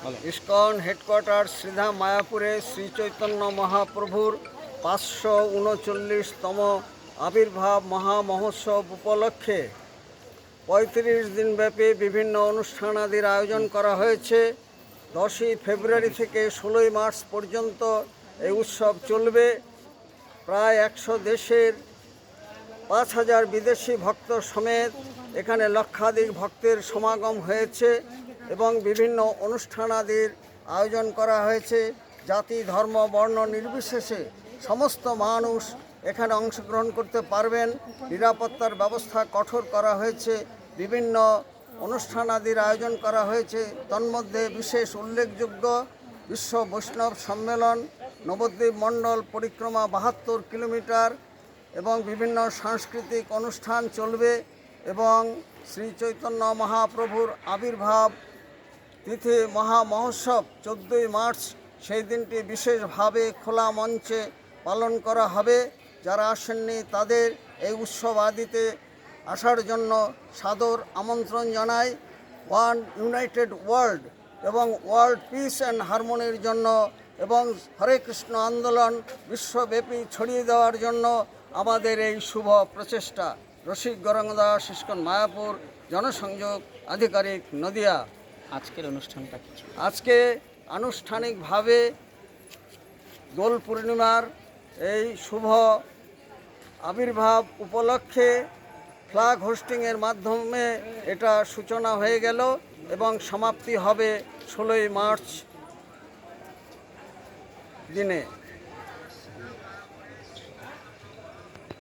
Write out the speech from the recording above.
ISKCON headquarter Sridham মায়াপুরে শ্রী চৈতন্য মহাপ্রভুর 539তম আবির্ভাব মহামহোৎসব উপলক্ষে 35 দিনব্যাপী বিভিন্ন অনুষ্ঠানাদির আয়োজন করা হয়েছে। 10ই ফেব্রুয়ারি থেকে 16ই মার্চ পর্যন্ত এই উৎসব চলবে। প্রায় 100 দেশের 5000 বিদেশি ভক্ত সমেত এখানে লক্ষাধিক ভক্তের সমাগম হয়েছে এবং বিভিন্ন অনুষ্ঠানাদির আয়োজন করা হয়েছে। জাতি ধর্ম বর্ণ নির্বিশেষে সমস্ত মানুষ এখানে অংশগ্রহণ করতে পারবেন। নিরাপত্তার ব্যবস্থা কঠোর করা হয়েছে। বিভিন্ন অনুষ্ঠানাদির আয়োজন করা হয়েছে। তন্মধ্যে বিশেষ উল্লেখযোগ্য বিশ্ব বৈষ্ণব সম্মেলন, নবদ্বীপ মণ্ডল পরিক্রমা 72 কিলোমিটার এবং বিভিন্ন সাংস্কৃতিক অনুষ্ঠান চলবে এবং শ্রী চৈতন্য মহাপ্রভুর আবির্ভাব তিথি মহামহোৎসব 14ই মার্চ, সেই দিনটি বিশেষভাবে খোলা মঞ্চে পালন করা হবে। যারা আসেননি তাদের এই উৎসব আদিতে আসার জন্য সাদর আমন্ত্রণ জানাই। ওয়ান ইউনাইটেড ওয়ার্ল্ড এবং ওয়ার্ল্ড পিস অ্যান্ড হারমোনির জন্য এবং হরে কৃষ্ণ আন্দোলন বিশ্বব্যাপী ছড়িয়ে দেওয়ার জন্য আমাদের এই শুভ প্রচেষ্টা। রসিক গৌরাঙ্গ দাস, ইস্কন মায়াপুর, জনসংযোগ আধিকারিক, নদিয়া। আজকের অনুষ্ঠানটা কি? আজকে আনুষ্ঠানিকভাবে দোল পূর্ণিমার এই শুভ আবির্ভাব উপলক্ষে ফ্ল্যাগ হোস্টিংয়ের মাধ্যমে এটা সূচনা হয়ে গেল এবং সমাপ্তি হবে 16ই মার্চ দিনে।